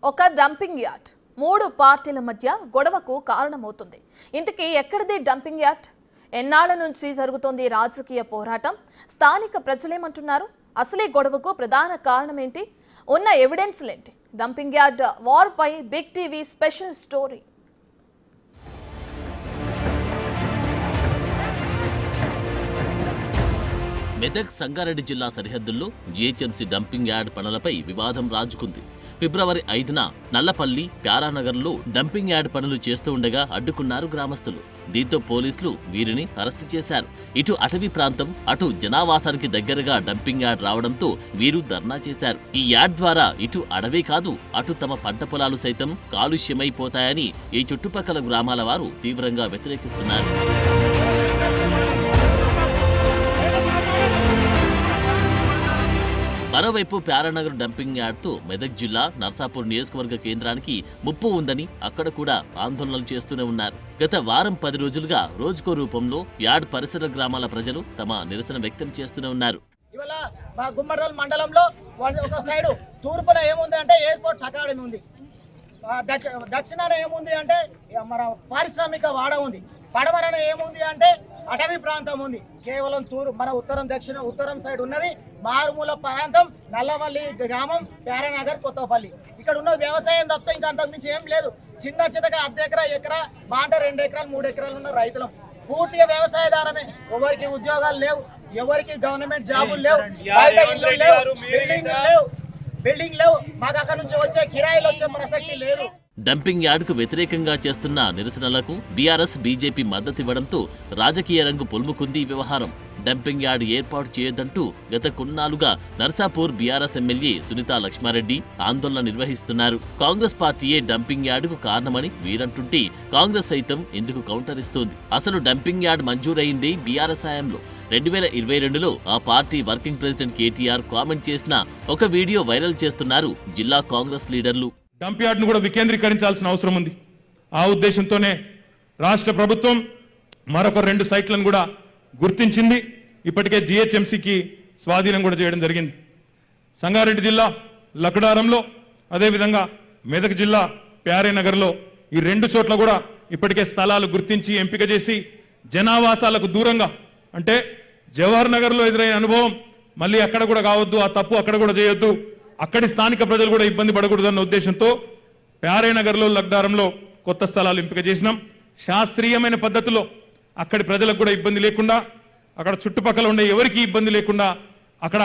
ఒక dumping yard మూడు పార్టీల మధ్య గొడవకు కారణమవుతుంది. ఇంతకీ ఎక్కడిది డంపింగ్ యార్డ్? ఎన్నాళ్ల నుంచి జరుగుతోంది రాజకీయ పోరాటం? స్థానిక ప్రజలేమంటున్నారు? అసలే గొడవకు ప్రధాన కారణం ఏంటి? ఉన్న ఎవిడెన్స్లేంటి? డంపింగ్ యార్డ్ వార్ పై big TV special story. Medak Sangareddy జిల్లా సరిహద్దుల్లో జీహెచ్ఎంసీ డంపింగ్ యార్డ్ పనులపై వివాదం రాజుకుంది. ఫిబ్రవరి 5న నల్లపల్లి ప్యారానగర్లో డంపింగ్ యార్డ్ పనులు చేస్తూ ఉండగా అడ్డుకున్నారు గ్రామస్తులు. దీంతో పోలీసులు వీరిని అరెస్టు చేశారు. ఇటు అటవీ ప్రాంతం, అటు జనావాసానికి దగ్గరగా డంపింగ్ యార్డ్ రావడంతో వీరు ధర్నా చేశారు. ఈ యార్డ్ ద్వారా ఇటు అడవే కాదు, అటు తమ పంట పొలాలు సైతం కాలుష్యమైపోతాయని ఈ చుట్టుపక్కల గ్రామాల వారు తీవ్రంగా వ్యతిరేకిస్తున్నారు. మరోవైపు ప్యారానగర్ డంపింగ్ యార్డ్తో మెదక్ జిల్లా నర్సాపూర్ నియోజకవర్గ కేంద్రానికి ముప్పు ఉందని అక్కడ కూడా ఆందోళనలు చేస్తూనే ఉన్నారు. గత వారం 10 రోజులుగా రోజుకో రూపంలో యార్డ్ పరిసర గ్రామాల ప్రజలు తమ నిరసన వ్యక్తం చేస్తూనే ఉన్నారు. ఇవాళ మా గుమ్మడిదల్ మండలంలో ఒక సైడు తూర్పున ఏముంది అంటే ఎయిర్పోర్ట్స్ అకాడమీ ఉంది, దక్షిణాన ఏముంది అంటే మన పారిశ్రామిక వాడ ఉంది, పడమరన ఏముంది అంటే అటవీ ప్రాంతం ఉంది. కేవలం మన ఉత్తరం సైడ్ ఉన్నది మారుమూల ప్రాంతం నల్లవల్లి గ్రామం, ప్యారానగర్, కొత్తపల్లి. ఇక్కడ ఉన్న వ్యవసాయం తప్ప ఇంకా అంతకుమించి ఏం లేదు. చిన్న చిన్నగా ఎకరా మాట 2 ఎకరాలు 3 ఎకరాలు ఉన్న రైతులం పూర్తిగా వ్యవసాయదారమే. ఎవరికి ఉద్యోగాలు లేవు, ఎవరికి గవర్నమెంట్ జాబులు లేవు, బయట ఇల్లు లేవు, బిల్డింగ్ లేవు. మాకు అక్కడ నుంచి వచ్చే కిరాయిలు వచ్చే ప్రసక్తి లేదు. డంపింగ్ యార్డుకు వ్యతిరేకంగా చేస్తున్న నిరసనలకు బీఆర్ఎస్ బీజేపీ మద్దతివ్వడంతో రాజకీయ రంగు పొలుముకుంది ఈ వ్యవహారం. డంపింగ్ యార్డు ఏర్పాటు చేయొద్దంటూ గత కొన్నాళ్లుగా నర్సాపూర్ బీఆర్ఎస్ ఎమ్మెల్యే సునీతా లక్ష్మారెడ్డి ఆందోళన నిర్వహిస్తున్నారు. కాంగ్రెస్ పార్టీయే డంపింగ్ యార్డుకు కారణమని వీరంటుంటే కాంగ్రెస్ సైతం ఎందుకు కౌంటర్ ఇస్తోంది? అసలు డంపింగ్ యార్డ్ మంజూరైంది బీఆర్ఎస్ హయాంలో. 2022లో ఆ party working president KTR comment చేసిన ఒక వీడియో వైరల్ చేస్తున్నారు జిల్లా కాంగ్రెస్ లీడర్లు. డంప్ యార్డ్ను కూడా వికేంద్రీకరించాల్సిన అవసరం ఉంది. ఆ ఉద్దేశంతోనే రాష్ట్ర ప్రభుత్వం మరొక 2 సైట్లను కూడా గుర్తించింది. ఇప్పటికే జీహెచ్ఎంసీకి స్వాధీనం కూడా చేయడం జరిగింది. సంగారెడ్డి జిల్లా లక్డారంలో, అదేవిధంగా మెదక్ జిల్లా ప్యారేనగర్లో ఈ 2 చోట్ల కూడా ఇప్పటికే స్థలాలు గుర్తించి ఎంపిక చేసి జనావాసాలకు దూరంగా, అంటే జవహర్ నగర్లో ఎదురైన అనుభవం మళ్ళీ అక్కడ కూడా కావద్దు, ఆ తప్పు అక్కడ కూడా చేయొద్దు, అక్కడి స్థానిక ప్రజలు కూడా ఇబ్బంది పడకూడదన్న ఉద్దేశంతో ప్యారేనగర్లో లక్డారంలో కొత్త స్థలాలు ఎంపిక చేసినాం. శాస్త్రీయమైన పద్ధతిలో అక్కడి ప్రజలకు కూడా ఇబ్బంది లేకుండా, అక్కడ చుట్టుపక్కల ఉండే ఎవరికి ఇబ్బంది లేకుండా అక్కడ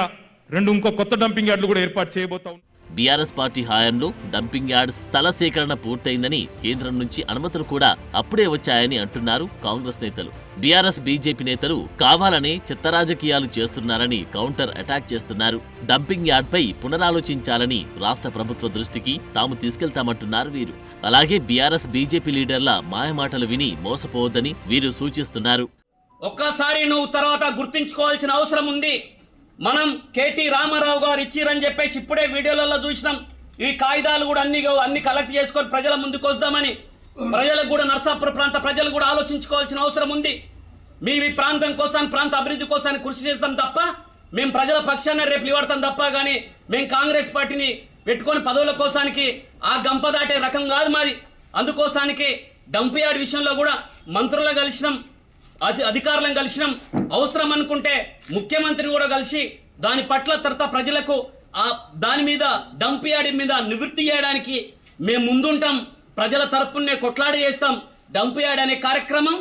ఇంకో కొత్త డంపింగ్ యార్డులు కూడా ఏర్పాటు చేయబోతాం. బీఆర్ఎస్ పార్టీ హయాంలో డంపింగ్ యార్డ్ స్థల సేకరణ పూర్తయిందని, కేంద్రం నుంచి అనుమతులు కూడా అప్పుడే వచ్చాయని అంటున్నారు కాంగ్రెస్ నేతలు. బీఆర్ఎస్ బీజేపీ నేతలు కావాలనే చెత్త రాజకీయాలు చేస్తున్నారని కౌంటర్ అటాక్ చేస్తున్నారు. డంపింగ్ యార్డ్పై పునరాలోచించాలని రాష్ట్ర ప్రభుత్వ దృష్టికి తాము తీసుకెళ్తామంటున్నారు వీరు. అలాగే బీఆర్ఎస్ బీజేపీ లీడర్ల మాయమాటలు విని మోసపోవద్దని వీరు సూచిస్తున్నారు. ఒక్కసారి నువ్వు తర్వాత గుర్తించుకోవాల్సిన అవసరం ఉంది. మనం కేటీ రామారావు గారు ఇచ్చిరని చెప్పేసి ఇప్పుడే వీడియోలలో చూసినాం. ఈ కాగితాలు కూడా అన్ని కలెక్ట్ చేసుకొని ప్రజల ముందుకు వస్తామని ప్రజలకు కూడా, నర్సాపూర్ ప్రాంత ప్రజలు కూడా ఆలోచించుకోవాల్సిన అవసరం ఉంది. మీ ప్రాంతం కోసాన్ని, ప్రాంత అభివృద్ధి కోసాన్ని కృషి చేస్తాం తప్ప, మేము ప్రజల పక్షాన్ని రేపు నిలబడతాం తప్ప, కానీ మేము కాంగ్రెస్ పార్టీని పెట్టుకొని పదవుల కోసానికి ఆ గంప దాటే రకం కాదు మాది. అందుకోసానికి డంప్ యార్డ్ విషయంలో కూడా మంత్రులు కలిసినాం, అధికారులను కలిసినాం. అవసరం అనుకుంటే ముఖ్యమంత్రిని కూడా కలిసి దాని పట్ల తర్వాత ప్రజలకు దాని మీద డంప్ యార్డ్ మీద నివృత్తి చేయడానికి మేము ముందుంటాం. ప్రజల తరపునే కొట్లాడి చేస్తాం. డంప్ యార్డ్ అనే కార్యక్రమం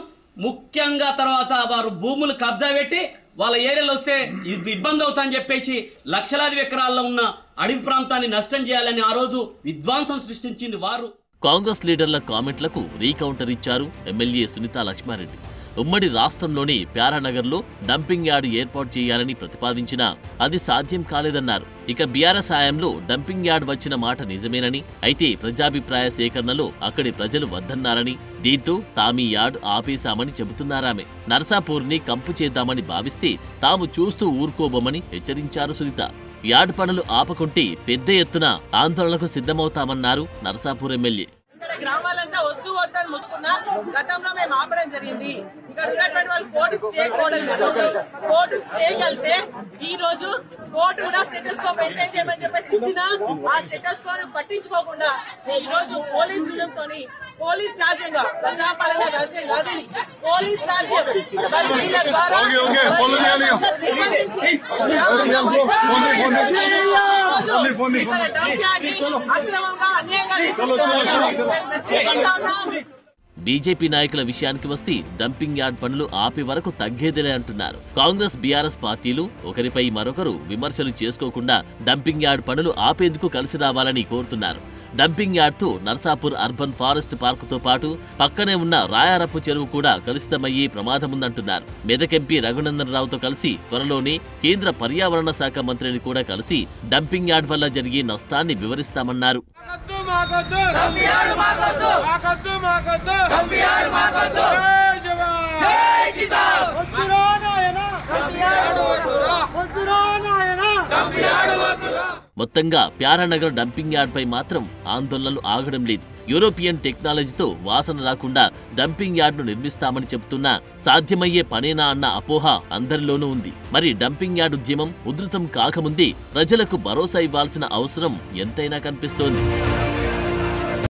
ముఖ్యంగా తర్వాత వారు భూములు కబ్జా పెట్టి వాళ్ళ ఏరియాలో వస్తే ఇది ఇబ్బంది అవుతాయని చెప్పేసి లక్షలాది ఎకరాల్లో ఉన్న అడవి ప్రాంతాన్ని నష్టం చేయాలని ఆ రోజు విధ్వంసం సృష్టించింది వారు. కాంగ్రెస్ లీడర్ల కామెంట్లకు రీకౌంటర్ ఇచ్చారు ఎమ్మెల్యే సునీతా లక్ష్మారెడ్డి. ఉమ్మడి రాష్ట్రంలోని ప్యారానగర్లో డంపింగ్ యార్డ్ ఏర్పాటు చేయాలని ప్రతిపాదించినా అది సాధ్యం కాలేదన్నారు. ఇక బీఆర్ఎస్ హయాంలో డంపింగ్ యార్డ్ వచ్చిన మాట నిజమేనని, అయితే ప్రజాభిప్రాయ సేకరణలో అక్కడి ప్రజలు వద్దన్నారని, దీంతో తామీ యార్డ్ ఆపేశామని చెబుతున్నారామె. నర్సాపూర్ని కంపు చేద్దామని భావిస్తే తాము చూస్తూ ఊరుకోబోమని హెచ్చరించారు సునీత. యార్డ్ పనులు ఆపకుంటే పెద్ద ఎత్తున ఆందోళనకు సిద్ధమవుతామన్నారు నర్సాపూర్ ఎమ్మెల్యే. లేకపోతే గ్రామాలంతా వద్దు వద్దు అని మొత్తుకున్నా గతంలో మేము ఆపడం జరిగింది. ఇక్కడ ఉన్నటువంటి వాళ్ళు కోర్టుకు చేయకపోవడం జరిగింది. కోర్టుకు చేయగలితే ఈ రోజు కోర్టు కూడా స్టేటస్కోప్ మెయింటైన్ చేయమని చెప్పేసి ఇచ్చిన ఆ స్టేటస్కోప్ పట్టించుకోకుండా ఈ రోజు పోలీసులతో పోలీస్ రాజ్యంగా ప్రజాపాలన రాజ్యం కాదు, పోలీస్ రాజ్యం వీళ్ళ ద్వారా అక్రమంగా అన్యాయంగా బీజేపీ నాయకుల విషయానికి వస్తే డంపింగ్ యార్డ్ పనులు ఆపే వరకు తగ్గేదిలే అంటున్నారు. కాంగ్రెస్ బీఆర్ఎస్ పార్టీలు ఒకరిపై మరొకరు విమర్శలు చేసుకోకుండా డంపింగ్ యార్డ్ పనులు ఆపేందుకు కలిసి రావాలని కోరుతున్నారు. డంపింగ్ యార్డ్తో నర్సాపూర్ అర్బన్ ఫారెస్ట్ పార్కుతో పాటు పక్కనే ఉన్న రాయారప్పు చెరువు కూడా కలుషితమయ్యే ప్రమాదముందంటున్నారు. మెదక్ ఎంపీ రఘునందన్ రావుతో కలిసి త్వరలోనే కేంద్ర పర్యావరణ శాఖ మంత్రిని కూడా కలిసి డంపింగ్ యార్డ్ వల్ల జరిగే నష్టాన్ని వివరిస్తామన్నారు. మొత్తంగా ప్యారానగర్ డంపింగ్ యార్డ్ పై మాత్రం ఆందోళనలు ఆగడం లేదు. యూరోపియన్ టెక్నాలజీతో వాసన రాకుండా డంపింగ్ యార్డ్ను నిర్మిస్తామని చెబుతున్నా సాధ్యమయ్యే పనేనా అన్న అపోహ అందరిలోనూ ఉంది. మరి డంపింగ్ యార్డ్ ఉద్యమం ఉధృతం కాకముందే ప్రజలకు భరోసా ఇవ్వాల్సిన అవసరం ఎంతైనా కనిపిస్తోంది.